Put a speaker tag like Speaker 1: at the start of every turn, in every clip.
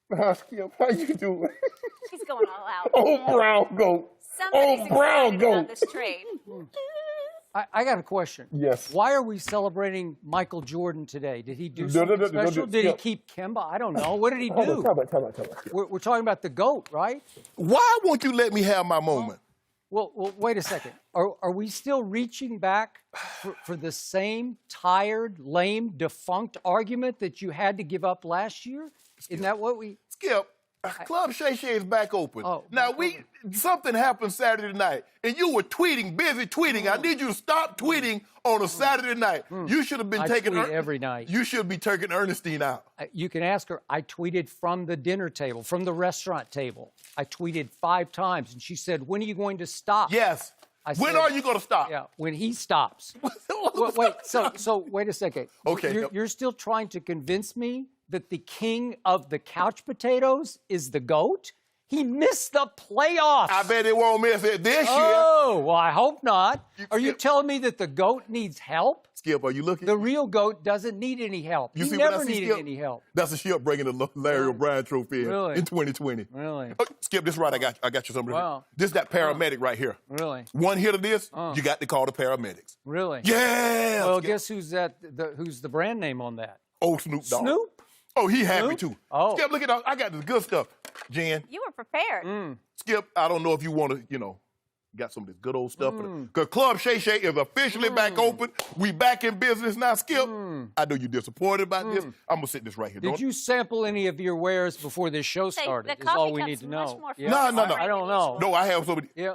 Speaker 1: Skip, how you doing?
Speaker 2: He's going all out.
Speaker 1: Oh, brown goat.
Speaker 2: Somebody's
Speaker 1: brown
Speaker 2: excited
Speaker 1: goat.
Speaker 2: about this trade.
Speaker 3: I got a question.
Speaker 1: Yes.
Speaker 3: Why are we celebrating Michael Jordan today? Did he do something special? Did he keep Kemba? I don't know. What did he do?
Speaker 1: Tell me.
Speaker 3: We're talking about the GOAT, right?
Speaker 4: Why won't you let me have my moment?
Speaker 3: Well, wait a second. Are we still reaching back for the same tired, lame, defunct argument that you had to give up last year? Isn't that what we...
Speaker 4: Skip, Club Shay Shay is back open.
Speaker 3: Oh,
Speaker 4: now, something happened Saturday night, and you were tweeting, busy tweeting. I need you to stop tweeting on a Saturday night. You should have been taking...
Speaker 3: tweet every night.
Speaker 4: You should be taking Ernestine out.
Speaker 3: You can ask her. I tweeted from the dinner table, from the restaurant table. I tweeted 5 times, and she said, when are you going to stop?
Speaker 4: Yes. When are you going to stop?
Speaker 3: Yeah, when he stops. Wait, so wait a second.
Speaker 4: Okay.
Speaker 3: You're still trying to convince me that the king of the couch potatoes is the GOAT? He missed the playoffs.
Speaker 4: I bet it won't miss it this year.
Speaker 3: Oh, well, I hope not. Are you telling me that the GOAT needs help?
Speaker 4: Skip, are you looking?
Speaker 3: The real GOAT doesn't need any help. He never needed any help.
Speaker 4: That's a Skip bringing the Larry O'Brien Trophy in 2020.
Speaker 3: Really?
Speaker 4: Oh, Skip, this right. I got you something.
Speaker 3: Wow.
Speaker 4: This is that paramedic right here.
Speaker 3: Really?
Speaker 4: One hit of this, you got to call the paramedics.
Speaker 3: Really?
Speaker 4: Yeah.
Speaker 3: Well, guess who's the brand name on that?
Speaker 4: Oh, Snoop Dogg.
Speaker 3: Snoop?
Speaker 4: Oh, he happy too.
Speaker 3: Oh.
Speaker 4: Skip, look at that. I got the good stuff, Jen.
Speaker 2: You were prepared.
Speaker 4: Skip, I don't know if you want to, got some of this good old stuff. Because Club Shay Shay is officially back open. We back in business now, Skip. I know you're disappointed about this. I'm going to sit this right here.
Speaker 3: Did you sample any of your wares before this show started?
Speaker 2: The
Speaker 3: is all
Speaker 2: coffee
Speaker 3: we
Speaker 2: cup's
Speaker 3: need to
Speaker 2: much
Speaker 3: know.
Speaker 2: more
Speaker 4: No.
Speaker 3: I don't know.
Speaker 4: No, I have somebody.
Speaker 3: Yeah.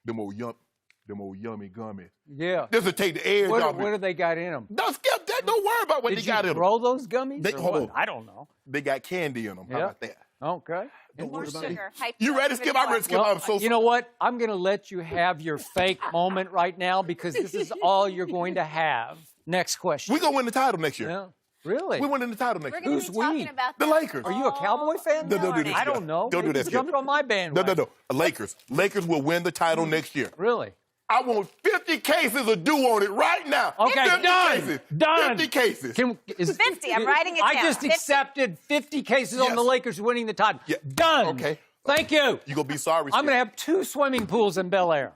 Speaker 4: Them old yummy gummies.
Speaker 3: Yeah.
Speaker 4: This will take the edge off
Speaker 3: What do they got in them?
Speaker 4: No, Skip, don't worry about what they got in them.
Speaker 3: Did you grow those gummies?
Speaker 4: Hold on.
Speaker 3: I don't know.
Speaker 4: They got candy in them. How about that?
Speaker 3: Okay.
Speaker 2: More sugar.
Speaker 4: You ready, Skip? I'm ready, Skip.
Speaker 3: Well,
Speaker 4: I'm so sorry.
Speaker 3: you know what? I'm going to let you have your fake moment right now because this is all you're going to have. Next question.
Speaker 4: We're going to win the title next year.
Speaker 3: Yeah. Really?
Speaker 4: We're winning the title next
Speaker 2: We're
Speaker 4: year.
Speaker 2: going to be talking about
Speaker 4: The Lakers.
Speaker 3: Are you a Cowboy fan?
Speaker 4: No, don't do this.
Speaker 3: I don't know.
Speaker 4: Don't do this.
Speaker 3: Jumped on my bandwagon.
Speaker 4: No. Lakers. Lakers will win the title next year.
Speaker 3: Really?
Speaker 4: I want 50 cases of due on it right now.
Speaker 3: Okay,
Speaker 4: 50
Speaker 3: done.
Speaker 4: cases.
Speaker 3: Done.
Speaker 4: 50 cases.
Speaker 2: 50. I'm writing it down.
Speaker 3: I just
Speaker 2: 50.
Speaker 3: accepted 50 cases on the Lakers winning the title.
Speaker 4: Yeah.
Speaker 3: Done.
Speaker 4: Okay.
Speaker 3: Thank you.
Speaker 4: You're going to be sorry, Skip.
Speaker 3: I'm going to have 2 swimming pools in Bel Air.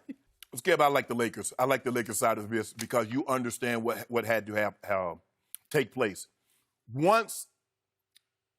Speaker 4: Skip, I like the Lakers. I like the Lakers side of this because you understand what had to take place. Once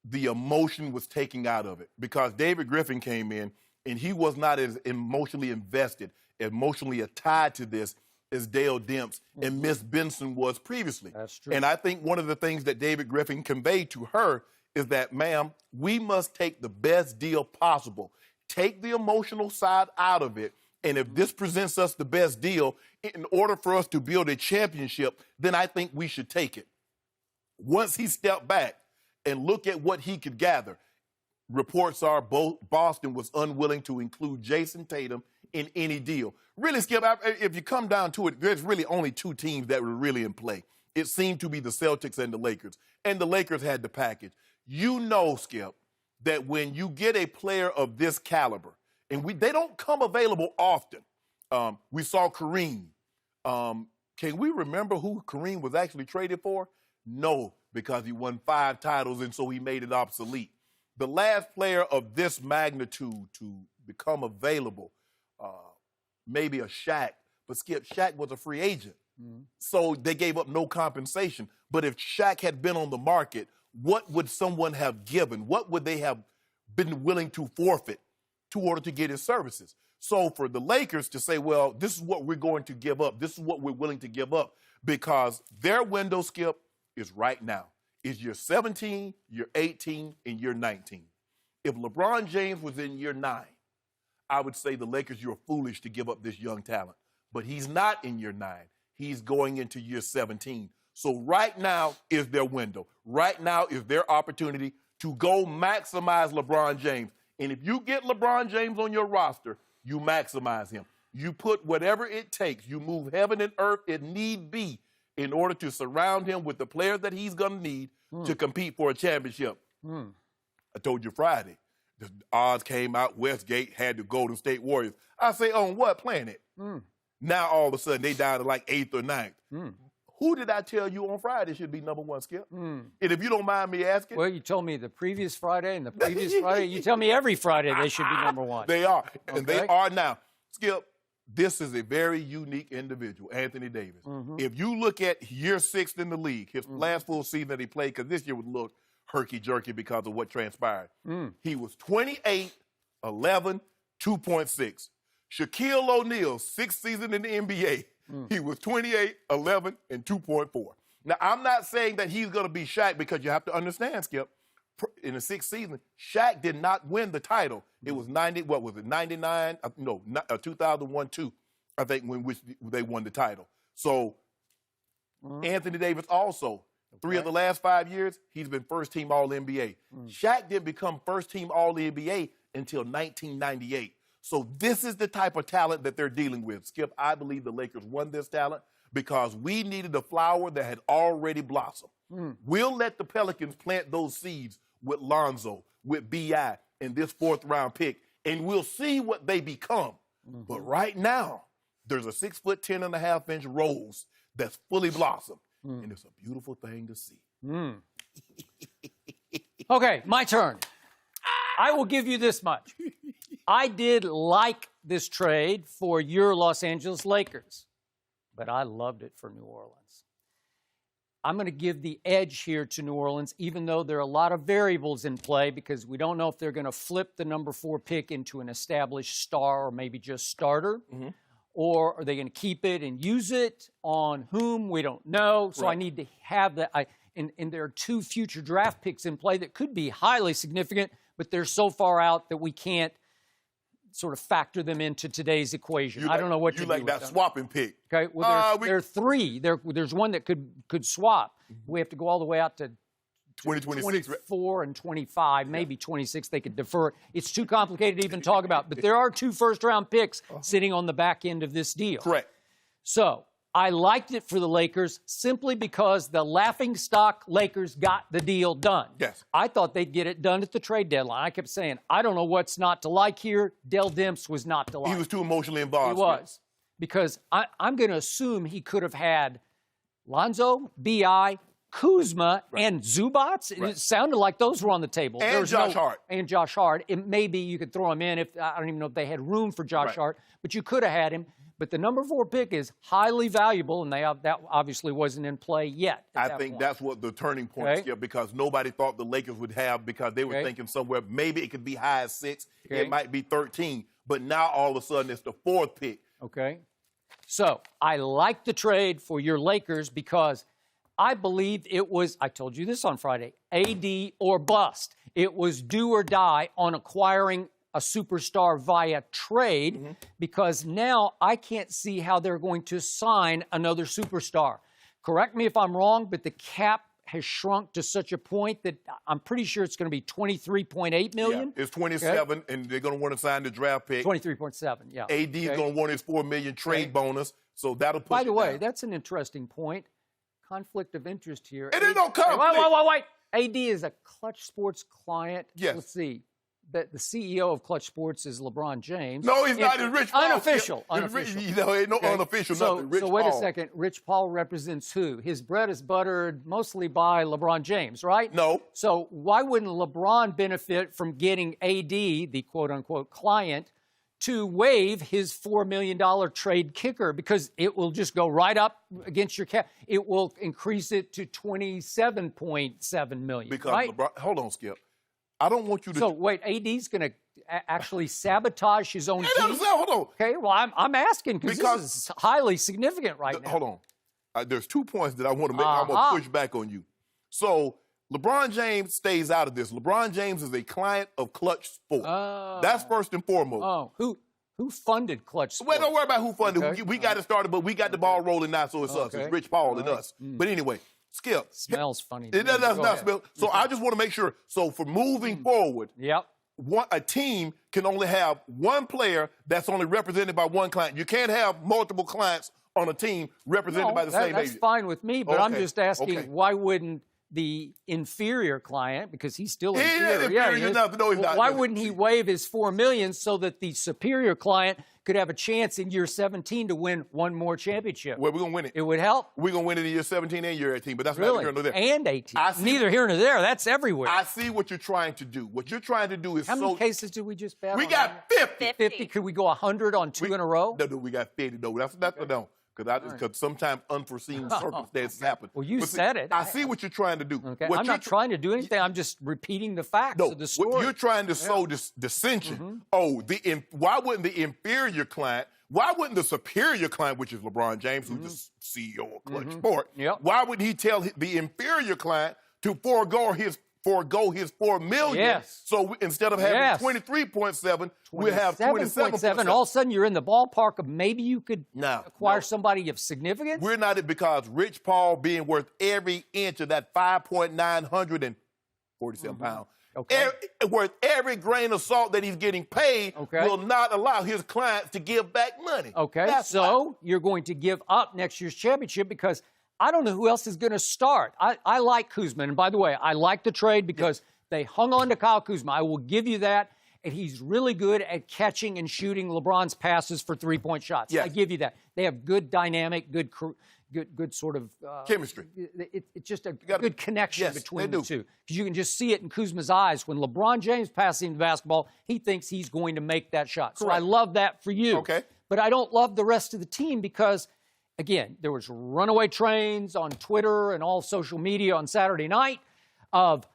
Speaker 4: the emotion was taken out of it, because David Griffin came in and he was not as emotionally invested, emotionally tied to this as Dale Demps and Miss Benson was previously.
Speaker 3: That's true.
Speaker 4: And I think one of the things that David Griffin conveyed to her is that, ma'am, we must take the best deal possible. Take the emotional side out of it. And if this presents us the best deal, in order for us to build a championship, then I think we should take it. Once he stepped back and looked at what he could gather, reports are Boston was unwilling to include Jason Tatum in any deal. Really, Skip, if you come down to it, there's really only 2 teams that were really in play. It seemed to be the Celtics and the Lakers. And the Lakers had the package. You know, Skip, that when you get a player of this caliber, and they don't come available often. We saw Kareem. Can we remember who Kareem was actually traded for? No, because he won 5 titles, and so he made it obsolete. The last player of this magnitude to become available, maybe a Shaq, but Skip, Shaq was a free agent. So they gave up no compensation. But if Shaq had been on the market, what would someone have given? What would they have been willing to forfeit in order to get his services? So for the Lakers to say, well, this is what we're going to give up, this is what we're willing to give up, because their window, Skip, is right now. Is year 17, year 18, and year 19. If LeBron James was in year 9, I would say the Lakers, you're foolish to give up this young talent. But he's not in year 9. He's going into year 17. So right now is their window. Right now is their opportunity to go maximize LeBron James. And if you get LeBron James on your roster, you maximize him. You put whatever it takes. You move heaven and earth if need be in order to surround him with the players that he's going to need to compete for a championship. I told you Friday, the odds came out, Westgate had the Golden State Warriors. I say, on what planet? Now all of a sudden they down to like 8th or 9th. who did I tell you on Friday should be number one, Skip? And if you don't mind me asking.
Speaker 3: Well, you told me the previous Friday and the previous Friday. You tell me every Friday they should be number one.
Speaker 4: They are, and
Speaker 3: Okay.
Speaker 4: they are now. Skip, this is a very unique individual, Anthony Davis. If you look at year 6 in the league, his last full season that he played, because this year would look herky-jerky because of what transpired. He was 28, 11, 2.6. Shaquille O'Neal's 6th season in the NBA, he was 28, 11, and 2.4. Now, I'm not saying that he's going to be Shaq because you have to understand, Skip, in the 6th season, Shaq did not win the title. It was 99, 2001-2, I think, when which they won the title. So Anthony Davis also, 3 of the last 5 years, he's been first-team All-NBA. Shaq didn't become first-team All-NBA until 1998. So this is the type of talent that they're dealing with. Skip, I believe the Lakers won this talent because we needed a flower that had already blossomed. We'll let the Pelicans plant those seeds with Lonzo, with B.I., and this 4th-round pick, and we'll see what they become. But right now, there's a 6'10.5" rose that's fully blossomed, and it's a beautiful thing to see.
Speaker 3: Okay, my turn. I will give you this much. I did like this trade for your Los Angeles Lakers, but I loved it for New Orleans. I'm going to give the edge here to New Orleans, even though there are a lot of variables in play because we don't know if they're going to flip the number 4 pick into an established star or maybe just starter, or are they going to keep it and use it on whom? We don't know. So I need to have that. And there are 2 future draft picks in play that could be highly significant, but they're so far out that we can't sort of factor them into today's equation. I don't know what to do.
Speaker 4: You like that swapping pick.
Speaker 3: Okay, well, there are 3. There's one that could swap. We have to go all the way out to
Speaker 4: 2026.
Speaker 3: 24 and 25, maybe 26. They could defer it. It's too complicated to even talk about. But there are 2 first-round picks sitting on the back end of this deal.
Speaker 4: Correct.
Speaker 3: So I liked it for the Lakers simply because the laughingstock Lakers got the deal done.
Speaker 4: Yes.
Speaker 3: I thought they'd get it done at the trade deadline. I kept saying, I don't know what's not to like here. Dell Demps was not to like.
Speaker 4: He was too emotionally involved.
Speaker 3: He was. Because I'm going to assume he could have had Lonzo, B.I., Kuzma, and Zubats. It sounded like those were on the table.
Speaker 4: And Josh Hart.
Speaker 3: And Josh Hart. Maybe you could throw him in if I don't even know if they had room for Josh Hart, but you could have had him. But the number 4 pick is highly valuable, and that obviously wasn't in play yet.
Speaker 4: I think that's what the turning point is, Skip, because nobody thought the Lakers would have, because they were thinking somewhere, maybe it could be high as 6, it might be 13, but now all of a sudden it's the 4th pick.
Speaker 3: Okay. So I like the trade for your Lakers because I believe it was, I told you this on Friday, AD or bust. It was do or die on acquiring a superstar via trade because now I can't see how they're going to sign another superstar. Correct me if I'm wrong, but the cap has shrunk to such a point that I'm pretty sure it's going to be $23.8 million.
Speaker 4: Yeah, it's 27, and they're going to want to sign the draft pick.
Speaker 3: 23.7, yeah.
Speaker 4: AD is going to want his $4 million trade bonus, so that'll push
Speaker 3: By the way,
Speaker 4: down.
Speaker 3: that's an interesting point. Conflict of interest here.
Speaker 4: It ain't no conflict.
Speaker 3: Wait. AD is a Clutch Sports client.
Speaker 4: Yes.
Speaker 3: Let's see. The CEO of Clutch Sports is LeBron James.
Speaker 4: No, he's not. It's Rich Paul.
Speaker 3: Unofficial.
Speaker 4: Yeah.
Speaker 3: Unofficial.
Speaker 4: Ain't no unofficial nothing. Rich
Speaker 3: so wait
Speaker 4: Paul.
Speaker 3: a second. Rich Paul represents who? His bread is buttered mostly by LeBron James, right?
Speaker 4: No.
Speaker 3: So why wouldn't LeBron benefit from getting AD, the quote-unquote client, to waive his $4 million trade kicker? Because it will just go right up against your cap. It will increase it to $27.7 million,
Speaker 4: Because
Speaker 3: right?
Speaker 4: LeBron, hold on, Skip. I don't want you to.
Speaker 3: So wait, AD's going to actually sabotage his own team?
Speaker 4: Hold on.
Speaker 3: Okay, well, I'm asking because this is highly significant right now.
Speaker 4: Hold on. There's 2 points that I want to make. I'm going to push back on you. So LeBron James stays out of this. LeBron James is a client of Clutch Sports. That's first and foremost.
Speaker 3: Oh, who funded Clutch Sports?
Speaker 4: Well, don't worry about who funded.
Speaker 3: Okay.
Speaker 4: We got it started, but we got the ball rolling now, so it's us. It's Rich Paul and us. But anyway, Skip.
Speaker 3: Smells funny.
Speaker 4: It does not smell. So I just want to make sure. So for moving forward, a team can only have one player that's only represented by one client. You can't have multiple clients on a team represented by the same agent.
Speaker 3: That's fine with me, but I'm just asking why wouldn't the inferior client, because he's still inferior.
Speaker 4: He's not.
Speaker 3: Why wouldn't he waive his $4 million so that the superior client could have a chance in year 17 to win one more championship.
Speaker 4: Well, we're going to win it.
Speaker 3: It would help.
Speaker 4: We're going to win it in year 17 and year 18, but that's
Speaker 3: Really?
Speaker 4: neither here nor there.
Speaker 3: And 18. Neither here nor there. That's everywhere.
Speaker 4: I see what you're trying to do. What you're trying to do is
Speaker 3: How many cases did we just pass?
Speaker 4: We got 50.
Speaker 3: 50. Could we go 100 on two in a row?
Speaker 4: No, we got 50. No, that's no. Because sometimes unforeseen circumstances happen.
Speaker 3: Well, you
Speaker 4: But see,
Speaker 3: said it.
Speaker 4: I see what you're trying to do.
Speaker 3: Okay.
Speaker 4: What
Speaker 3: I'm
Speaker 4: you're
Speaker 3: not trying to do anything. I'm just repeating the facts
Speaker 4: No,
Speaker 3: of the story.
Speaker 4: what you're trying to sow dissension. Oh, why wouldn't the inferior client, why wouldn't the superior client, which is LeBron James, who's the CEO of Clutch Sport, why would he tell the inferior client to forego his $4 million?
Speaker 3: Yes.
Speaker 4: So instead of having 23.7, we'll have 27.7.
Speaker 3: All of a sudden, you're in the ballpark of maybe you could acquire
Speaker 4: No.
Speaker 3: somebody of significance.
Speaker 4: We're not it because Rich Paul being worth every inch of that 5.947 pounds.
Speaker 3: Okay.
Speaker 4: Worth every grain of salt that he's getting paid will not allow his clients to give back money.
Speaker 3: Okay,
Speaker 4: That's
Speaker 3: so you're going to give up next year's championship because I don't know who else is going to start. I like Kuzma. And by the way, I like the trade because they hung on to Kyle Kuzma. I will give you that. And he's really good at catching and shooting LeBron's passes for three-point shots.
Speaker 4: Yes.
Speaker 3: I give you that. They have good dynamic, good sort of
Speaker 4: chemistry.
Speaker 3: It's just a good connection between
Speaker 4: they
Speaker 3: the two. Because you can just see it in Kuzma's eyes. When LeBron James passes him the basketball, he thinks he's going to make that shot. So I love that for you.
Speaker 4: Okay.
Speaker 3: But I don't love the rest of the team because, again, there was runaway trains on Twitter and all social media on Saturday night of,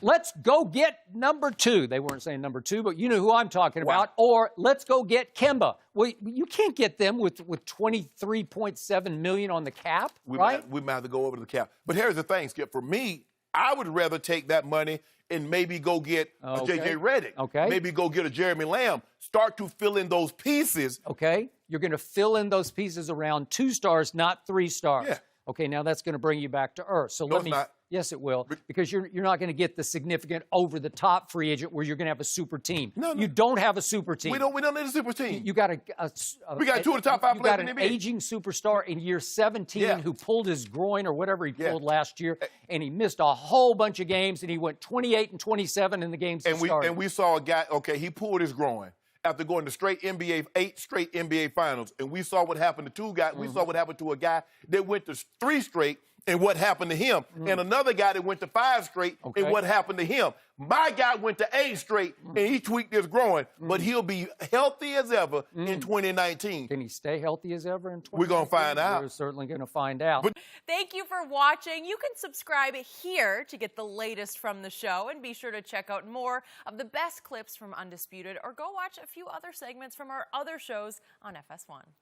Speaker 3: let's go get number 2. They weren't saying number 2, but you know who I'm talking about. Or let's go get Kemba. Well, you can't get them with $23.7 million on the cap, right?
Speaker 4: We might have to go over to the cap. But here's the thing, Skip. For me, I would rather take that money and maybe go get a J.J. Redick.
Speaker 3: Okay.
Speaker 4: Maybe go get a Jeremy Lamb. Start to fill in those pieces.
Speaker 3: Okay. You're going to fill in those pieces around 2 stars, not 3 stars.
Speaker 4: Yeah.
Speaker 3: Okay, now that's going to bring you back to earth. So let me.
Speaker 4: Not.
Speaker 3: Yes, it will, because you're not going to get the significant over-the-top free agent where you're going to have a super team.
Speaker 4: No.
Speaker 3: You don't have a super team.
Speaker 4: We don't need a super team.
Speaker 3: You got
Speaker 4: we got 2 of the top 5
Speaker 3: you
Speaker 4: players
Speaker 3: got
Speaker 4: in
Speaker 3: an
Speaker 4: the NBA.
Speaker 3: aging superstar in year 17 who pulled his groin or whatever he pulled last year, and he missed a whole bunch of games, and he went 28 and 27 in the games he started.
Speaker 4: And we saw a guy, he pulled his groin after going to 8 straight NBA finals. And we saw what happened to 2 guys. We saw what happened to a guy that went to 3 straight and what happened to him. And another guy that went to 5 straight and what happened to him. My guy went to 8 straight and he tweaked his groin, but he'll be healthy as ever in 2019.
Speaker 3: Can he stay healthy as ever in 2019?
Speaker 4: We're going to find out.
Speaker 3: We're certainly going to find out.
Speaker 2: Thank you for watching. You can subscribe here to get the latest from the show, and be sure to check out more of the best clips from Undisputed, or go watch a few other segments from our other shows on FS1.